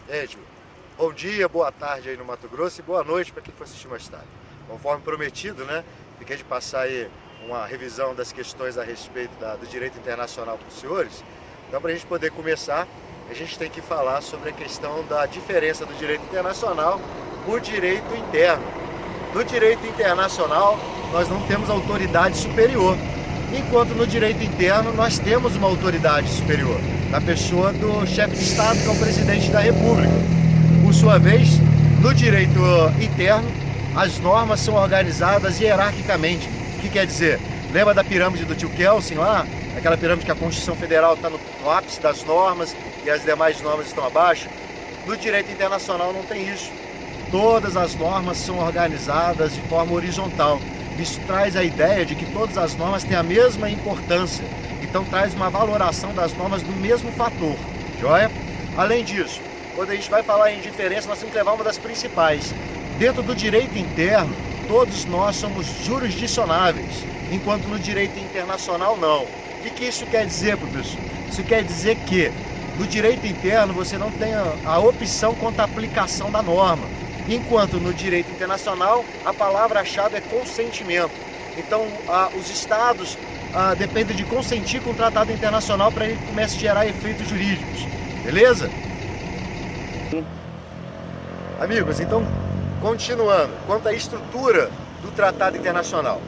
Ju, bom dia, boa tarde aí no Mato Grosso e boa noite para quem for assistir mais tarde. Conforme prometido, né? Fiquei de passar aí uma revisão das questões a respeito do direito internacional para os senhores. Então, para a gente poder começar, a gente tem que falar sobre a questão da diferença do direito internacional por direito interno. No direito internacional, nós não temos autoridade superior, enquanto no direito interno nós temos uma autoridade superior, na pessoa do chefe de Estado, que é o presidente da República. Por sua vez, no direito interno, as normas são organizadas hierarquicamente. O que quer dizer? Lembra da pirâmide do tio Kelsen lá? Aquela pirâmide que a Constituição Federal está no ápice das normas e as demais normas estão abaixo? No direito internacional não tem isso. Todas as normas são organizadas de forma horizontal. Isso traz a ideia de que todas as normas têm a mesma importância. Então traz uma valoração das normas do mesmo fator, joia? Além disso, quando a gente vai falar em diferença, nós temos que levar uma das principais. Dentro do direito interno, todos nós somos jurisdicionáveis, enquanto no direito internacional não. O que isso quer dizer, professor? Isso quer dizer que no direito interno você não tem a opção quanto à aplicação da norma, enquanto no direito internacional a palavra-chave é consentimento. Então os estados dependem de consentir com o tratado internacional para ele comece a gerar efeitos jurídicos, beleza? Amigos, então continuando, quanto à estrutura do tratado internacional.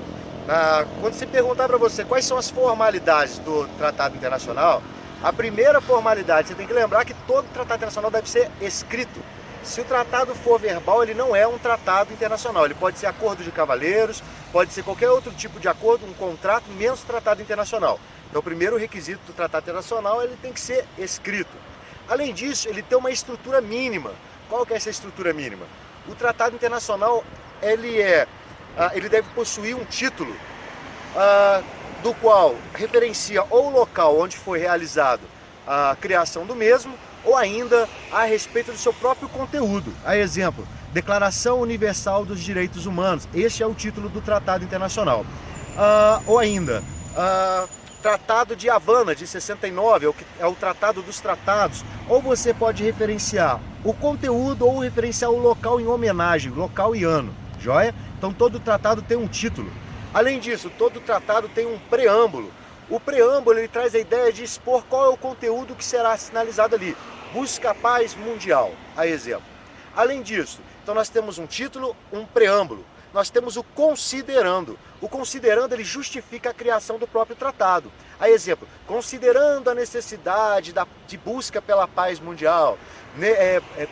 Quando se perguntar para você quais são as formalidades do tratado internacional, a primeira formalidade, você tem que lembrar que todo tratado internacional deve ser escrito. Se o tratado for verbal, ele não é um tratado internacional. Ele pode ser acordo de cavalheiros, pode ser qualquer outro tipo de acordo, um contrato, menos tratado internacional. Então o primeiro requisito do tratado internacional, ele tem que ser escrito. Além disso, ele tem uma estrutura mínima. Qual que é essa estrutura mínima? O tratado internacional, ele deve possuir um título do qual referencia ou o local onde foi realizado a criação do mesmo, ou ainda a respeito do seu próprio conteúdo. A exemplo, Declaração Universal dos Direitos Humanos. Este é o título do Tratado Internacional. Ou ainda, Tratado de Havana, de 69, é o Tratado dos Tratados. Ou você pode referenciar o conteúdo ou referenciar o local em homenagem, local e ano, joia? Então todo tratado tem um título. Além disso, todo tratado tem um preâmbulo. O preâmbulo ele traz a ideia de expor qual é o conteúdo que será sinalizado ali. Busca a paz mundial, a exemplo. Além disso, então nós temos um título, um preâmbulo. Nós temos o considerando. O considerando ele justifica a criação do próprio tratado. A exemplo, considerando a necessidade de busca pela paz mundial,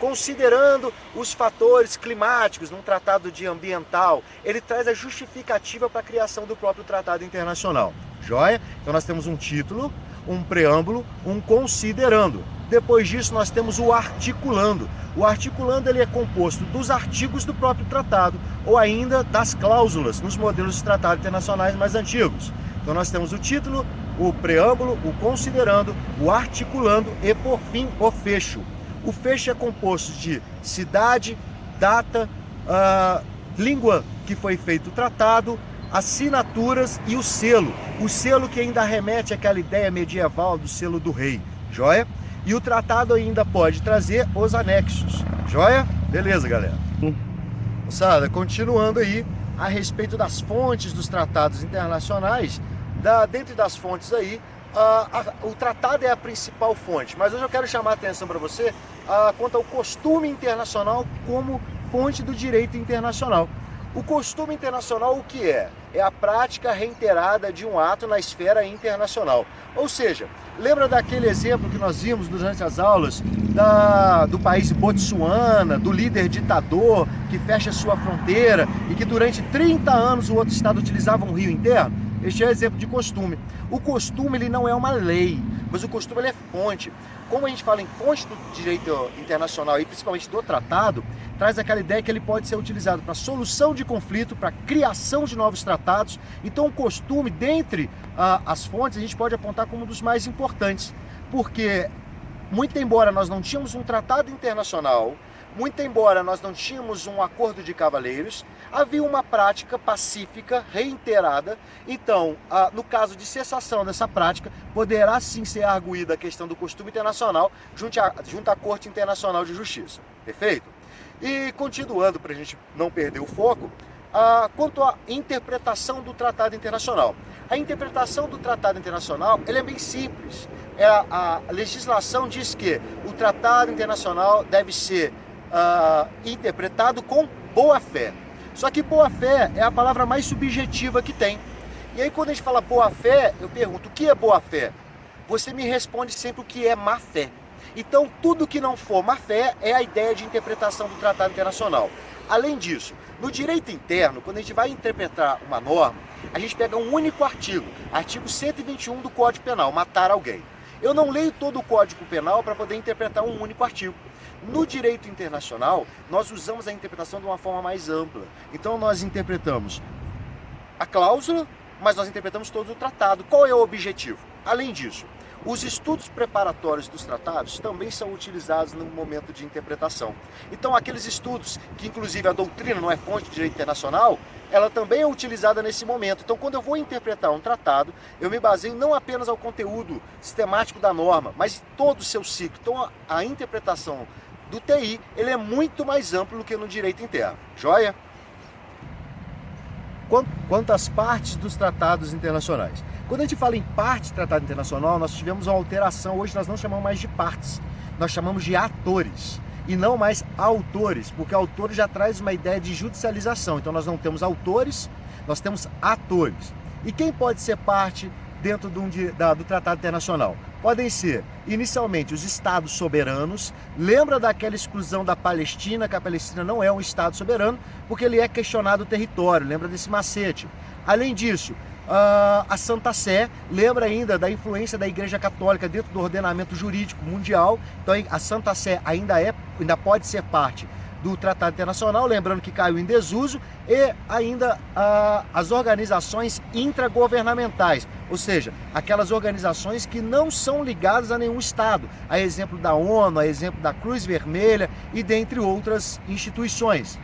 considerando os fatores climáticos num tratado de ambiental, ele traz a justificativa para a criação do próprio tratado internacional. Joia? Então nós temos um título, um preâmbulo, um considerando. Depois disso nós temos o articulando. O articulando ele é composto dos artigos do próprio tratado ou ainda das cláusulas nos modelos de tratados internacionais mais antigos. Então nós temos o título, o preâmbulo, o considerando, o articulando e por fim o fecho. O fecho é composto de cidade, data, língua que foi feito o tratado, assinaturas e o selo. O selo que ainda remete àquela ideia medieval do selo do rei, joia? E o tratado ainda pode trazer os anexos, joia? Beleza, galera? Moçada, continuando aí a respeito das fontes dos tratados internacionais, dentre das fontes aí, o tratado é a principal fonte, mas hoje eu quero chamar a atenção para você quanto ao costume internacional como fonte do direito internacional. O costume internacional o que é? É a prática reiterada de um ato na esfera internacional. Ou seja, lembra daquele exemplo que nós vimos durante as aulas do país Botsuana, do líder ditador que fecha sua fronteira e que durante 30 anos o outro estado utilizava um rio interno? Este é exemplo de costume. O costume ele não é uma lei, mas o costume ele é fonte. Como a gente fala em fonte do direito internacional e principalmente do tratado, traz aquela ideia que ele pode ser utilizado para solução de conflito, para criação de novos tratados. Então o costume, dentre as fontes, a gente pode apontar como um dos mais importantes, porque muito embora nós não tínhamos um tratado internacional, muito embora nós não tínhamos um acordo de cavaleiros, havia uma prática pacífica reiterada. Então, no caso de cessação dessa prática, poderá sim ser arguída a questão do costume internacional junto à Corte Internacional de Justiça. Perfeito? E continuando, para a gente não perder o foco, quanto à interpretação do Tratado Internacional. A interpretação do Tratado Internacional é bem simples. A legislação diz que o Tratado Internacional deve ser interpretado com boa-fé. Só que boa-fé é a palavra mais subjetiva que tem. E aí quando a gente fala boa-fé, eu pergunto, o que é boa-fé? Você me responde sempre o que é má-fé. Então tudo que não for má-fé é a ideia de interpretação do Tratado Internacional. Além disso, no direito interno, quando a gente vai interpretar uma norma, a gente pega um único artigo, artigo 121 do Código Penal, matar alguém. Eu não leio todo o Código Penal para poder interpretar um único artigo. No direito internacional, nós usamos a interpretação de uma forma mais ampla. Então nós interpretamos a cláusula, mas nós interpretamos todo o tratado. Qual é o objetivo? Além disso, os estudos preparatórios dos tratados também são utilizados no momento de interpretação. Então aqueles estudos, que inclusive a doutrina não é fonte de direito internacional, ela também é utilizada nesse momento. Então quando eu vou interpretar um tratado, eu me baseio não apenas ao conteúdo sistemático da norma, mas todo o seu ciclo. Então a interpretação do TI, ele é muito mais amplo do que no direito interno. Joia? Quanto às partes dos tratados internacionais. Quando a gente fala em parte de tratado internacional, nós tivemos uma alteração. Hoje nós não chamamos mais de partes, nós chamamos de atores e não mais autores, porque autores já traz uma ideia de judicialização. Então nós não temos autores, nós temos atores. E quem pode ser parte dentro do tratado internacional? Podem ser, inicialmente, os estados soberanos. Lembra daquela exclusão da Palestina, que a Palestina não é um estado soberano, porque ele é questionado o território, lembra desse macete. Além disso, a Santa Sé, lembra ainda da influência da Igreja Católica dentro do ordenamento jurídico mundial. Então a Santa Sé ainda pode ser parte do Tratado Internacional, lembrando que caiu em desuso, e ainda as organizações intragovernamentais, ou seja, aquelas organizações que não são ligadas a nenhum Estado, a exemplo da ONU, a exemplo da Cruz Vermelha e dentre outras instituições.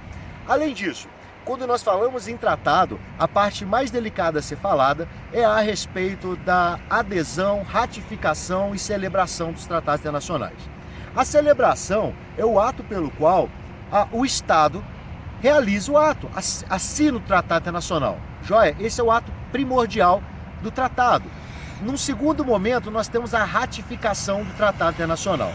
Além disso, quando nós falamos em tratado, a parte mais delicada a ser falada é a respeito da adesão, ratificação e celebração dos tratados internacionais. A celebração é o ato pelo qual o Estado realiza o ato, assina o Tratado Internacional. Joia? Esse é o ato primordial do tratado. Num segundo momento, nós temos a ratificação do Tratado Internacional.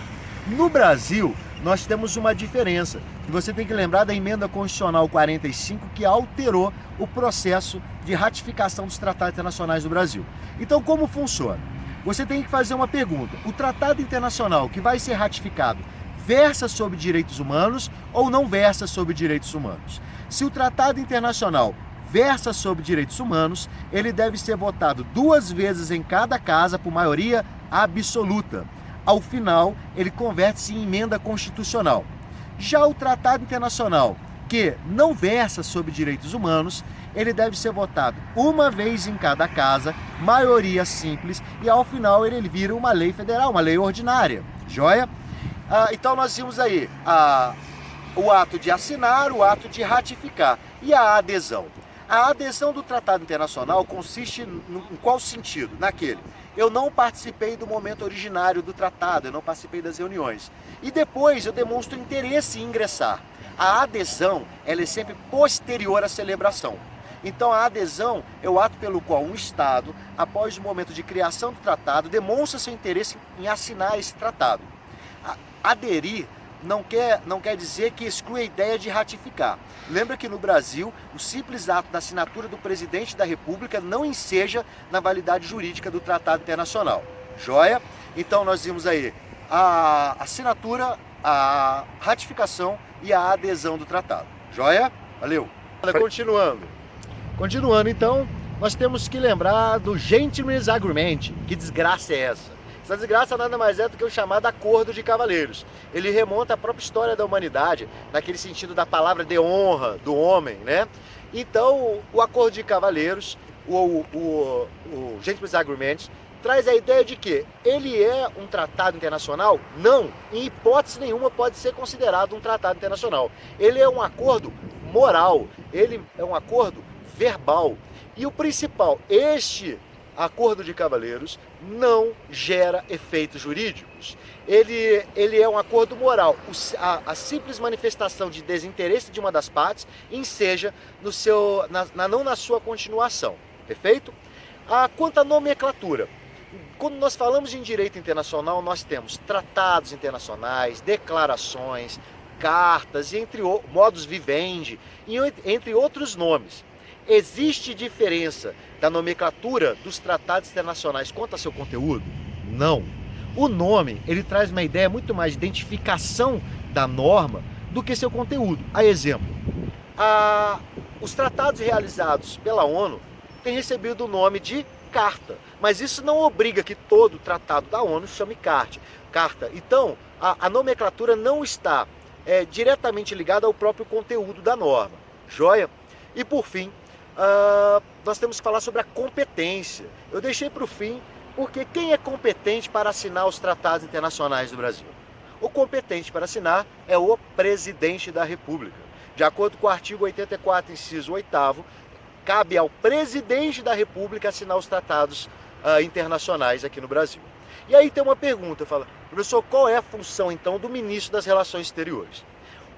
No Brasil, nós temos uma diferença. E você tem que lembrar da Emenda Constitucional 45, que alterou o processo de ratificação dos tratados internacionais do Brasil. Então, como funciona? Você tem que fazer uma pergunta. O Tratado Internacional que vai ser ratificado versa sobre direitos humanos ou não versa sobre direitos humanos? Se o Tratado Internacional versa sobre direitos humanos, ele deve ser votado 2 vezes em cada casa por maioria absoluta. Ao final, ele converte-se em emenda constitucional. Já o Tratado Internacional, que não versa sobre direitos humanos, ele deve ser votado 1 vez em cada casa, maioria simples, e ao final ele vira uma lei federal, uma lei ordinária. Joia? Então nós vimos aí o ato de assinar, o ato de ratificar e a adesão. A adesão do Tratado Internacional consiste em qual sentido? Naquele: eu não participei do momento originário do tratado, eu não participei das reuniões. E depois eu demonstro interesse em ingressar. A adesão, ela é sempre posterior à celebração. Então a adesão é o ato pelo qual um Estado, após o momento de criação do tratado, demonstra seu interesse em assinar esse tratado. Aderir não quer dizer que exclui a ideia de ratificar. Lembra que no Brasil, o simples ato da assinatura do presidente da República não enseja na validade jurídica do Tratado Internacional. Joia? Então nós vimos aí a assinatura, a ratificação e a adesão do tratado. Joia? Valeu! Continuando, então, nós temos que lembrar do Gentleman's Agreement. Que desgraça é essa? Essa desgraça nada mais é do que o chamado Acordo de Cavaleiros. Ele remonta à própria história da humanidade, naquele sentido da palavra de honra do homem, né? Então, o Acordo de Cavaleiros, o Gentleman's Agreement, traz a ideia de que ele é um tratado internacional? Não, em hipótese nenhuma pode ser considerado um tratado internacional. Ele é um acordo moral, ele é um acordo verbal. E o principal, este acordo de cavalheiros não gera efeitos jurídicos. Ele é um acordo moral. A simples manifestação de desinteresse de uma das partes enseja não na sua continuação. Perfeito? Quanto à nomenclatura, quando nós falamos em direito internacional, nós temos tratados internacionais, declarações, cartas, modus vivendi, entre outros nomes. Existe diferença da nomenclatura dos tratados internacionais quanto a seu conteúdo? Não. O nome, ele traz uma ideia muito mais de identificação da norma do que seu conteúdo. A exemplo, os tratados realizados pela ONU têm recebido o nome de carta, mas isso não obriga que todo tratado da ONU chame carta. Então, a nomenclatura não está diretamente ligada ao próprio conteúdo da norma. Joia? E por fim, nós temos que falar sobre a competência. Eu deixei para o fim, porque quem é competente para assinar os tratados internacionais do Brasil? O competente para assinar é o presidente da República. De acordo com o artigo 84, inciso 8º, cabe ao presidente da República assinar os tratados internacionais aqui no Brasil. E aí tem uma pergunta, fala, professor, qual é a função então do ministro das Relações Exteriores?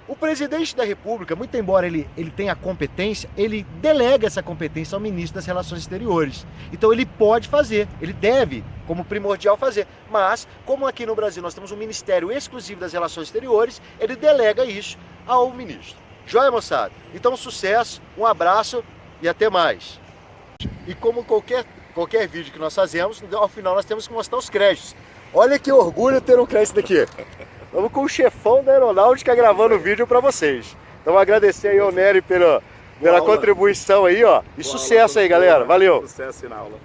O presidente da República, muito embora ele tenha competência, ele delega essa competência ao ministro das Relações Exteriores. Então ele pode fazer, ele deve, como primordial, fazer. Mas, como aqui no Brasil nós temos um ministério exclusivo das Relações Exteriores, ele delega isso ao ministro. Joia, moçada? Então, sucesso, um abraço e até mais. E como qualquer vídeo que nós fazemos, ao final nós temos que mostrar os créditos. Olha que orgulho ter um crédito aqui. Estamos com o chefão da aeronáutica gravando o vídeo para vocês. Então agradecer aí ao Nery pela contribuição aí, ó. E sucesso aí, galera. Valeu. Sucesso na aula.